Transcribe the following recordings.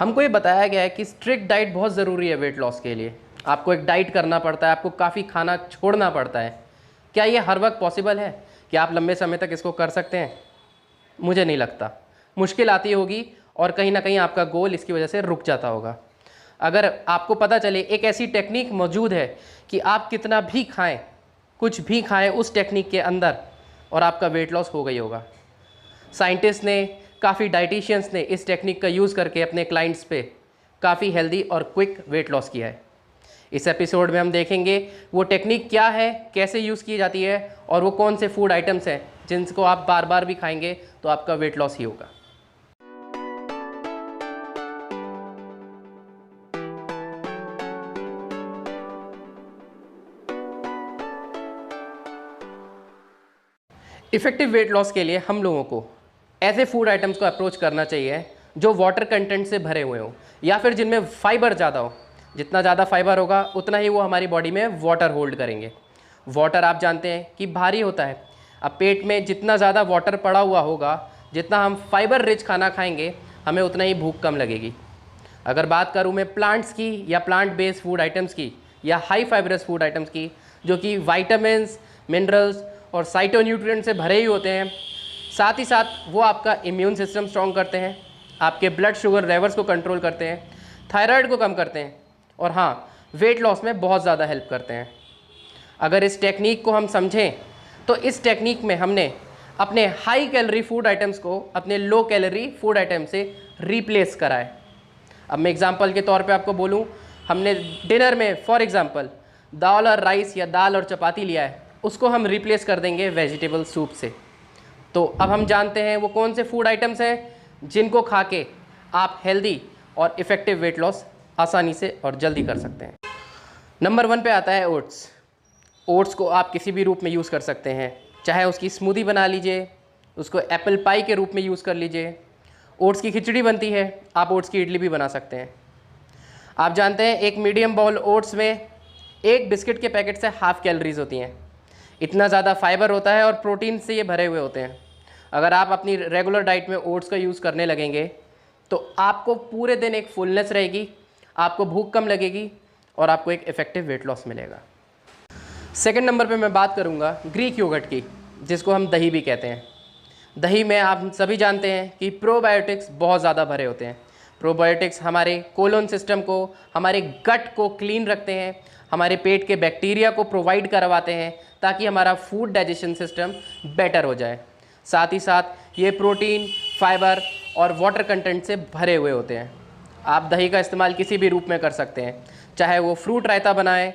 हमको ये बताया गया है कि स्ट्रिक्ट डाइट बहुत ज़रूरी है वेट लॉस के लिए। आपको एक डाइट करना पड़ता है, आपको काफ़ी खाना छोड़ना पड़ता है। क्या ये हर वक्त पॉसिबल है कि आप लंबे समय तक इसको कर सकते हैं? मुझे नहीं लगता। मुश्किल आती होगी और कहीं ना कहीं आपका गोल इसकी वजह से रुक जाता होगा। अगर आपको पता चले एक ऐसी टेक्निक मौजूद है कि आप कितना भी खाएं, कुछ भी खाएं उस टेक्निक के अंदर, और आपका वेट लॉस हो गई होगा। साइंटिस्ट ने, काफ़ी डाइटिशियंस ने इस टेक्निक का यूज़ करके अपने क्लाइंट्स पे काफ़ी हेल्दी और क्विक वेट लॉस किया है। इस एपिसोड में हम देखेंगे वो टेक्निक क्या है, कैसे यूज़ की जाती है, और वो कौन से फूड आइटम्स हैं जिनको आप बार बार भी खाएंगे तो आपका वेट लॉस ही होगा। इफ़ेक्टिव वेट लॉस के लिए हम लोगों को ऐसे फूड आइटम्स को अप्रोच करना चाहिए जो वाटर कंटेंट से भरे हुए हों या फिर जिनमें फाइबर ज़्यादा हो। जितना ज़्यादा फाइबर होगा उतना ही वो हमारी बॉडी में वाटर होल्ड करेंगे। वाटर आप जानते हैं कि भारी होता है। अब पेट में जितना ज़्यादा वाटर पड़ा हुआ होगा, जितना हम फाइबर रिच खाना खाएंगे, हमें उतना ही भूख कम लगेगी। अगर बात करूँ मैं प्लांट्स की या प्लांट बेस्ड फूड आइटम्स की या हाई फाइबरस फूड आइटम्स की, जो कि वाइटामिन्स, मिनरल्स और साइटोन्यूट्रिएंट से भरे ही होते हैं, साथ ही साथ वो आपका इम्यून सिस्टम स्ट्रॉन्ग करते हैं, आपके ब्लड शुगर लेवल्स को कंट्रोल करते हैं, थायराइड को कम करते हैं, और हाँ, वेट लॉस में बहुत ज़्यादा हेल्प करते हैं। अगर इस टेक्निक को हम समझें तो इस टेक्निक में हमने अपने हाई कैलोरी फूड आइटम्स को अपने लो कैलोरी फूड आइटम से रिप्लेस करा है। अब मैं एग्जांपल के तौर पे आपको बोलूँ, हमने डिनर में फॉर एग्जांपल दाल और राइस या दाल और चपाती लिया है, उसको हम रिप्लेस कर देंगे वेजिटेबल सूप से। तो अब हम जानते हैं वो कौन से फूड आइटम्स हैं जिनको खा के आप हेल्दी और इफ़ेक्टिव वेट लॉस आसानी से और जल्दी कर सकते हैं। नंबर 1 पे आता है ओट्स। ओट्स को आप किसी भी रूप में यूज़ कर सकते हैं, चाहे उसकी स्मूदी बना लीजिए, उसको एप्पल पाई के रूप में यूज़ कर लीजिए। ओट्स की खिचड़ी बनती है, आप ओट्स की इडली भी बना सकते हैं। आप जानते हैं एक मीडियम बाउल ओट्स में एक बिस्किट के पैकेट से हाफ़ कैलोरीज होती हैं। इतना ज़्यादा फाइबर होता है और प्रोटीन से ये भरे हुए होते हैं। अगर आप अपनी रेगुलर डाइट में ओट्स का यूज़ करने लगेंगे तो आपको पूरे दिन एक फुलनेस रहेगी, आपको भूख कम लगेगी और आपको एक इफ़ेक्टिव वेट लॉस मिलेगा। सेकंड नंबर पे मैं बात करूँगा ग्रीक योगर्ट की, जिसको हम दही भी कहते हैं। दही में आप सभी जानते हैं कि प्रोबायोटिक्स बहुत ज़्यादा भरे होते हैं। प्रोबायोटिक्स हमारे कोलोन सिस्टम को, हमारे गट को क्लीन रखते हैं, हमारे पेट के बैक्टीरिया को प्रोवाइड करवाते हैं ताकि हमारा फूड डाइजेशन सिस्टम बेटर हो जाए। साथ ही साथ ये प्रोटीन, फाइबर और वाटर कंटेंट से भरे हुए होते हैं। आप दही का इस्तेमाल किसी भी रूप में कर सकते हैं, चाहे वो फ्रूट रायता बनाएं,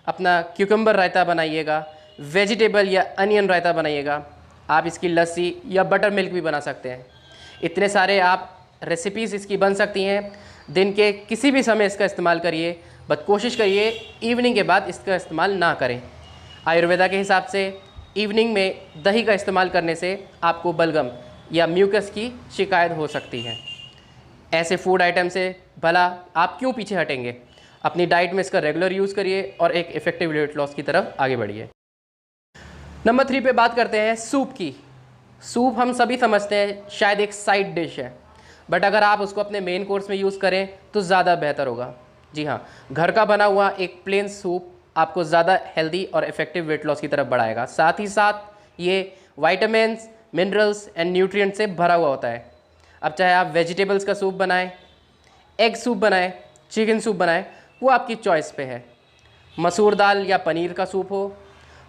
अपना क्यूकम्बर रायता बनाइएगा, वेजिटेबल या अनियन रायता बनाइएगा, आप इसकी लस्सी या बटर मिल्क भी बना सकते हैं। इतने सारे आप रेसिपीज़ इसकी बन सकती हैं। दिन के किसी भी समय इसका इस्तेमाल करिए, बट कोशिश करिए इवनिंग के बाद इसका इस्तेमाल ना करें। आयुर्वेदा के हिसाब से इवनिंग में दही का इस्तेमाल करने से आपको बलगम या म्यूकस की शिकायत हो सकती है। ऐसे फूड आइटम से भला आप क्यों पीछे हटेंगे? अपनी डाइट में इसका रेगुलर यूज़ करिए और एक इफ़ेक्टिव वेट लॉस की तरफ आगे बढ़िए। नंबर 3 पे बात करते हैं सूप की। सूप हम सभी समझते हैं शायद एक साइड डिश है, बट अगर आप उसको अपने मेन कोर्स में यूज़ करें तो ज़्यादा बेहतर होगा। जी हाँ, घर का बना हुआ एक प्लेन सूप आपको ज़्यादा हेल्दी और इफ़ेक्टिव वेट लॉस की तरफ बढ़ाएगा। साथ ही साथ ये वाइटामिन्स, मिनरल्स एंड न्यूट्रिएंट से भरा हुआ होता है। अब चाहे आप वेजिटेबल्स का सूप बनाएं, एग सूप बनाएं, चिकन सूप बनाएं, वो आपकी चॉइस पे है। मसूर दाल या पनीर का सूप हो,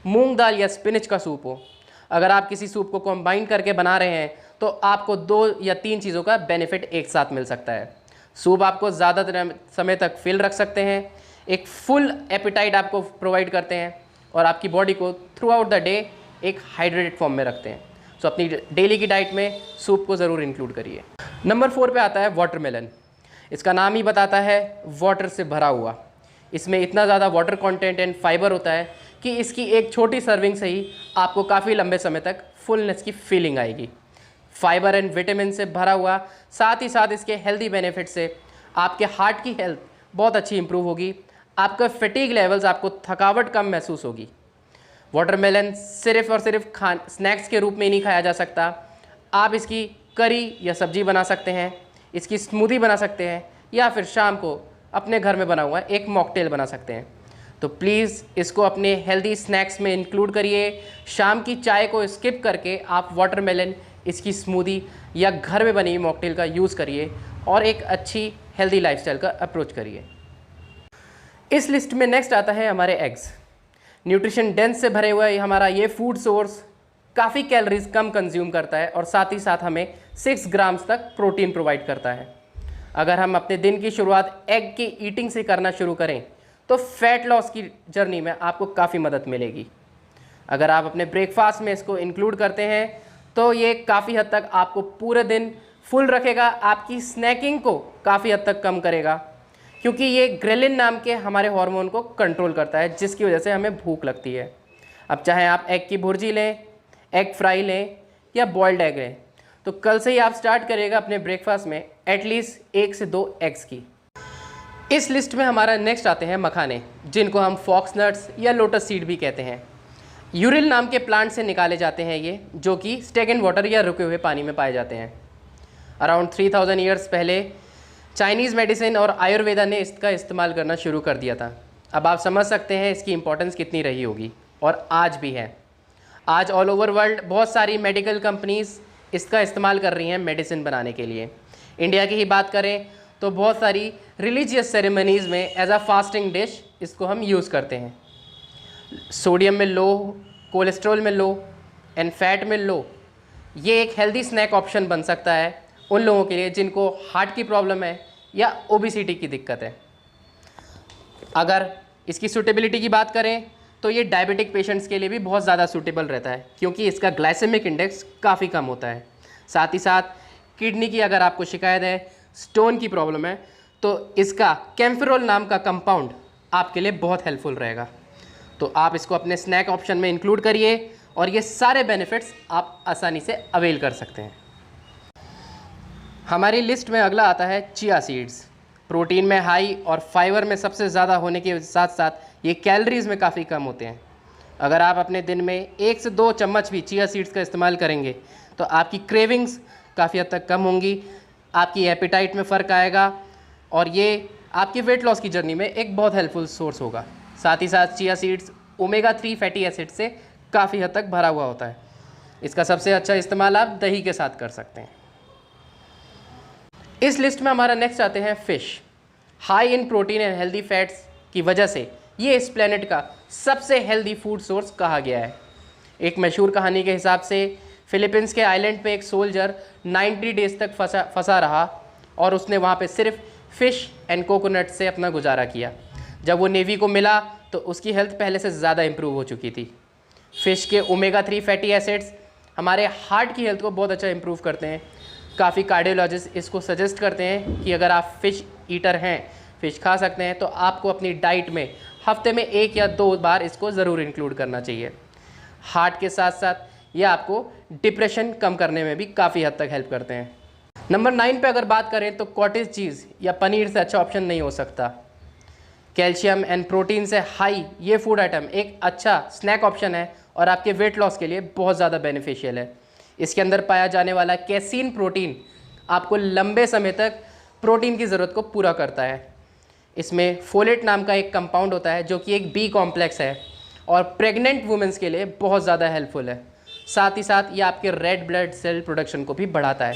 मूंग दाल या स्पिनच का सूप हो, अगर आप किसी सूप को कंबाइन करके बना रहे हैं तो आपको 2 या 3 चीज़ों का बेनिफिट एक साथ मिल सकता है। सूप आपको ज़्यादा समय तक फिल रख सकते हैं, एक फुल एपिटाइट आपको प्रोवाइड करते हैं और आपकी बॉडी को थ्रू आउट द डे एक हाइड्रेटेड फॉर्म में रखते हैं। सो अपनी डेली की डाइट में सूप को ज़रूर इंक्लूड करिए। नंबर 4 पे आता है वाटरमेलन। इसका नाम ही बताता है वाटर से भरा हुआ। इसमें इतना ज़्यादा वाटर कंटेंट एंड फाइबर होता है कि इसकी एक छोटी सर्विंग से ही आपको काफ़ी लंबे समय तक फुलनेस की फीलिंग आएगी। फाइबर एंड विटामिन से भरा हुआ, साथ ही साथ इसके हेल्दी बेनिफिट से आपके हार्ट की हेल्थ बहुत अच्छी इंप्रूव होगी, आपका फटीग लेवल्स, आपको थकावट कम महसूस होगी। वाटरमेलन सिर्फ और सिर्फ स्नैक्स के रूप में ही नहीं खाया जा सकता। आप इसकी करी या सब्जी बना सकते हैं, इसकी स्मूदी बना सकते हैं या फिर शाम को अपने घर में बना हुआ एक मॉकटेल बना सकते हैं। तो प्लीज़ इसको अपने हेल्दी स्नैक्स में इंक्लूड करिए। शाम की चाय को स्किप करके आप वाटरमेलन, इसकी स्मूदी या घर में बनी मॉकटेल का यूज़ करिए और एक अच्छी हेल्दी लाइफस्टाइल का अप्रोच करिए। इस लिस्ट में नेक्स्ट आता है हमारे एग्स। न्यूट्रिशन डेंस से भरे हुए हमारा ये फूड सोर्स काफ़ी कैलोरीज कम कंज्यूम करता है और साथ ही साथ हमें 6 ग्राम्स तक प्रोटीन प्रोवाइड करता है। अगर हम अपने दिन की शुरुआत एग की ईटिंग से करना शुरू करें तो फैट लॉस की जर्नी में आपको काफ़ी मदद मिलेगी। अगर आप अपने ब्रेकफास्ट में इसको इंक्लूड करते हैं तो ये काफ़ी हद तक आपको पूरे दिन फुल रखेगा, आपकी स्नैकिंग को काफ़ी हद तक कम करेगा, क्योंकि ये ग्रेलिन नाम के हमारे हार्मोन को कंट्रोल करता है, जिसकी वजह से हमें भूख लगती है। अब चाहे आप एग की भुर्जी लें, एग फ्राई लें या बॉइल्ड एग लें, तो कल से ही आप स्टार्ट करिएगा अपने ब्रेकफास्ट में एटलीस्ट 1 से 2 एग्स की। इस लिस्ट में हमारा नेक्स्ट आते हैं मखाने, जिनको हम फॉक्स नट्स या लोटस सीड भी कहते हैं। यूरिल नाम के प्लांट से निकाले जाते हैं ये, जो कि स्टेगन वाटर या रुके हुए पानी में पाए जाते हैं। अराउंड 3000 ईयर्स पहले चाइनीज़ मेडिसिन और आयुर्वेदा ने इसका इस्तेमाल करना शुरू कर दिया था। अब आप समझ सकते हैं इसकी इम्पोर्टेंस कितनी रही होगी, और आज भी है। आज ऑल ओवर वर्ल्ड बहुत सारी मेडिकल कंपनीज़ इसका इस्तेमाल कर रही हैं मेडिसिन बनाने के लिए। इंडिया की ही बात करें तो बहुत सारी रिलीजियस सेरेमनीज़ में एज अ फास्टिंग डिश इसको हम यूज़ करते हैं। सोडियम में लो, कोलेस्ट्रॉल में लो एंड फैट में लो, ये एक हेल्दी स्नैक ऑप्शन बन सकता है उन लोगों के लिए जिनको हार्ट की प्रॉब्लम है या ओबेसिटी की दिक्कत है। अगर इसकी सूटेबिलिटी की बात करें तो ये डायबिटिक पेशेंट्स के लिए भी बहुत ज़्यादा सूटेबल रहता है, क्योंकि इसका ग्लाइसेमिक इंडेक्स काफ़ी कम होता है। साथ ही साथ किडनी की अगर आपको शिकायत है, स्टोन की प्रॉब्लम है, तो इसका कैम्फेरोल नाम का कंपाउंड आपके लिए बहुत हेल्पफुल रहेगा। तो आप इसको अपने स्नैक ऑप्शन में इंक्लूड करिए और ये सारे बेनिफिट्स आप आसानी से अवेल कर सकते हैं। हमारी लिस्ट में अगला आता है चिया सीड्स। प्रोटीन में हाई और फाइबर में सबसे ज़्यादा होने के साथ साथ ये कैलोरीज में काफ़ी कम होते हैं। अगर आप अपने दिन में 1 से 2 चम्मच भी चिया सीड्स का इस्तेमाल करेंगे तो आपकी क्रेविंग्स काफ़ी हद तक कम होंगी, आपकी एपेटाइट में फ़र्क आएगा और ये आपकी वेट लॉस की जर्नी में एक बहुत हेल्पफुल सोर्स होगा। साथ ही साथ chia seeds omega 3 fatty acid से काफ़ी हद तक भरा हुआ होता है। इसका सबसे अच्छा इस्तेमाल आप दही के साथ कर सकते हैं। इस लिस्ट में हमारा नेक्स्ट आते हैं fish. High in protein and healthy fats की वजह से ये इस प्लेनेट का सबसे हेल्दी फूड सोर्स कहा गया है। एक मशहूर कहानी के हिसाब से फिलीपींस के आइलैंड पे एक सोल्जर 90 डेज तक फंसा रहा और उसने वहाँ पे सिर्फ फ़िश एंड कोकोनट से अपना गुजारा किया। जब वो नेवी को मिला तो उसकी हेल्थ पहले से ज़्यादा इम्प्रूव हो चुकी थी। फ़िश के ओमेगा 3 फैटी एसिड्स हमारे हार्ट की हेल्थ को बहुत अच्छा इम्प्रूव करते हैं। काफ़ी कार्डियोलॉजिस्ट इसको सजेस्ट करते हैं कि अगर आप फ़िश ईटर हैं, फ़िश खा सकते हैं, तो आपको अपनी डाइट में हफ्ते में 1 या 2 बार इसको ज़रूर इंक्लूड करना चाहिए। हार्ट के साथ साथ ये आपको डिप्रेशन कम करने में भी काफ़ी हद तक हेल्प करते हैं। नंबर 9 पे अगर बात करें तो कॉटेज चीज़ या पनीर से अच्छा ऑप्शन नहीं हो सकता। कैल्शियम एंड प्रोटीन से हाई ये फूड आइटम एक अच्छा स्नैक ऑप्शन है और आपके वेट लॉस के लिए बहुत ज़्यादा बेनिफिशियल है। इसके अंदर पाया जाने वाला कैसीन प्रोटीन आपको लंबे समय तक प्रोटीन की ज़रूरत को पूरा करता है। इसमें फोलेट नाम का एक कंपाउंड होता है जो कि एक बी कॉम्प्लेक्स है और प्रेग्नेंट वुमेंस के लिए बहुत ज़्यादा हेल्पफुल है। साथ ही साथ ये आपके रेड ब्लड सेल प्रोडक्शन को भी बढ़ाता है।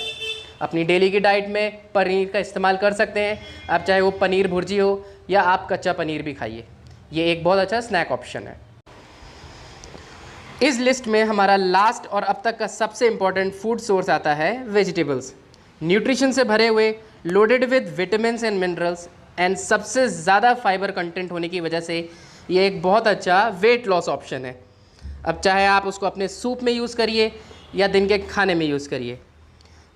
अपनी डेली की डाइट में पनीर का इस्तेमाल कर सकते हैं आप, चाहे वो पनीर भुर्जी हो या आप कच्चा पनीर भी खाइए। ये एक बहुत अच्छा स्नैक ऑप्शन है। इस लिस्ट में हमारा लास्ट और अब तक का सबसे इम्पॉर्टेंट फूड सोर्स आता है वेजिटेबल्स। न्यूट्रिशन से भरे हुए, loaded with vitamins and minerals and सबसे ज़्यादा फाइबर कंटेंट होने की वजह से ये एक बहुत अच्छा वेट लॉस ऑप्शन है। अब चाहे आप उसको अपने सूप में यूज़ करिए या दिन के खाने में यूज़ करिए।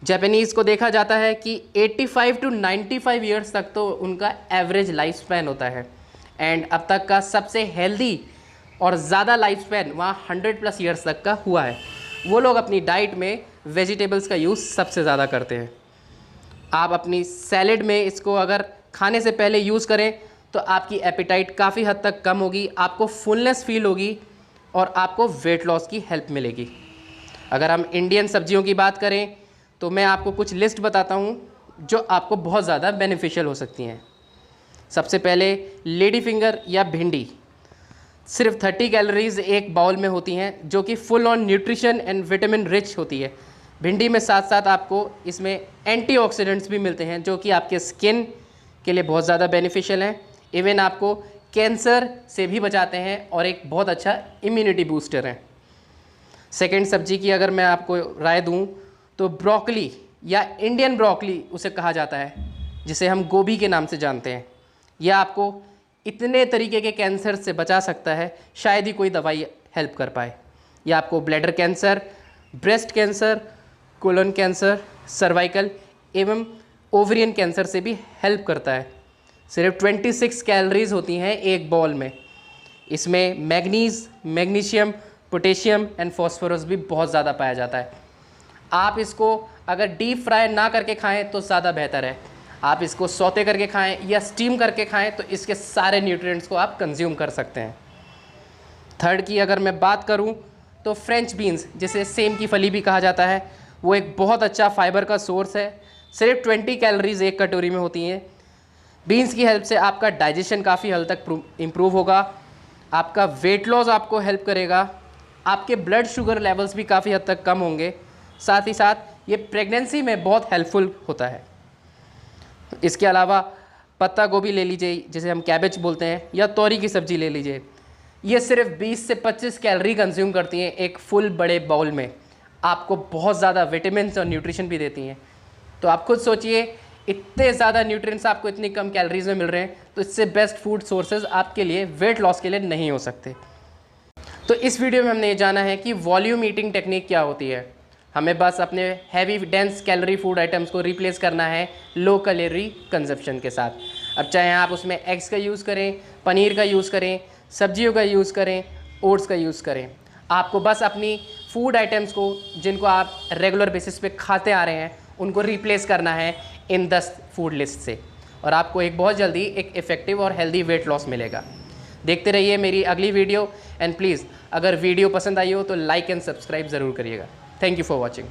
जापानीज़ को देखा जाता है कि 85 to 95 ईयर्स तक तो उनका एवरेज लाइफ स्पैन होता है एंड अब तक का सबसे हेल्दी और ज़्यादा लाइफ स्पैन वहाँ 100+ ईयर्स तक का हुआ है। वो लोग अपनी डाइट में वेजिटेबल्स का यूज़ सबसे ज़्यादा करते हैं। आप अपनी सैलेड में इसको अगर खाने से पहले यूज़ करें तो आपकी एपेटाइट काफ़ी हद तक कम होगी, आपको फुलनेस फील होगी और आपको वेट लॉस की हेल्प मिलेगी। अगर हम इंडियन सब्जियों की बात करें तो मैं आपको कुछ लिस्ट बताता हूँ जो आपको बहुत ज़्यादा बेनिफिशियल हो सकती हैं। सबसे पहले लेडी फिंगर या भिंडी, सिर्फ 30 कैलोरीज एक बाउल में होती हैं, जो कि full on nutrition and vitamin rich होती है। भिंडी में साथ साथ आपको इसमें एंटीऑक्सीडेंट्स भी मिलते हैं, जो कि आपके स्किन के लिए बहुत ज़्यादा बेनिफिशियल हैं। इवन आपको कैंसर से भी बचाते हैं और एक बहुत अच्छा इम्यूनिटी बूस्टर है। सेकेंड सब्जी की अगर मैं आपको राय दूं तो ब्रोकली या इंडियन ब्रोकली उसे कहा जाता है, जिसे हम गोभी के नाम से जानते हैं। यह आपको इतने तरीके के कैंसर से बचा सकता है, शायद ही कोई दवाई हेल्प कर पाए। यह आपको bladder cancer, breast cancer, colon cancer, cervical एवं ओवरियन कैंसर से भी हेल्प करता है। सिर्फ 26 कैलोरीज होती हैं एक बॉल में। इसमें manganese, magnesium, potassium and phosphorus भी बहुत ज़्यादा पाया जाता है। आप इसको अगर डीप फ्राई ना करके खाएं तो ज़्यादा बेहतर है। आप इसको सौते करके खाएं या स्टीम करके खाएं तो इसके सारे न्यूट्रिएंट्स को आप कंज्यूम कर सकते हैं। थर्ड की अगर मैं बात करूं तो फ्रेंच बीन्स, जिसे सेम की फली भी कहा जाता है, वो एक बहुत अच्छा फाइबर का सोर्स है। सिर्फ 20 कैलोरीज एक कटोरी में होती हैं। बीन्स की हेल्प से आपका डाइजेशन काफ़ी हद तक इम्प्रूव होगा, आपका वेट लॉस आपको हेल्प करेगा, आपके ब्लड शुगर लेवल्स भी काफ़ी हद तक कम होंगे। साथ ही साथ ये प्रेगनेंसी में बहुत हेल्पफुल होता है। इसके अलावा पत्ता गोभी ले लीजिए, जिसे हम कैबेज बोलते हैं, या तोरी की सब्ज़ी ले लीजिए। ये सिर्फ 20 से 25 कैलोरी कंज्यूम करती हैं एक फुल बड़े बाउल में। आपको बहुत ज़्यादा विटामिन और न्यूट्रिशन भी देती हैं। तो आप खुद सोचिए, इतने ज़्यादा न्यूट्रिएंट्स आपको इतनी कम कैलोरीज में मिल रहे हैं, तो इससे बेस्ट फूड सोर्सेज आपके लिए वेट लॉस के लिए नहीं हो सकते। तो इस वीडियो में हमने ये जाना है कि वॉल्यूम ईटिंग टेक्निक क्या होती है। हमें बस अपने heavy dense calorie food items को रिप्लेस करना है लो कैलोरी कंजप्शन के साथ। अब चाहे आप उसमें एग्स का यूज़ करें, पनीर का यूज़ करें, सब्जियों का यूज़ करें, ओट्स का यूज़ करें, आपको बस अपनी फूड आइटम्स को जिनको आप रेगुलर बेसिस पे खाते आ रहे हैं उनको रिप्लेस करना है इन 10 फूड लिस्ट से, और आपको एक बहुत जल्दी एक इफ़ेक्टिव और हेल्दी वेट लॉस मिलेगा। देखते रहिए मेरी अगली वीडियो, एंड प्लीज़ अगर वीडियो पसंद आई हो तो लाइक एंड सब्सक्राइब ज़रूर करिएगा। Thank you for watching.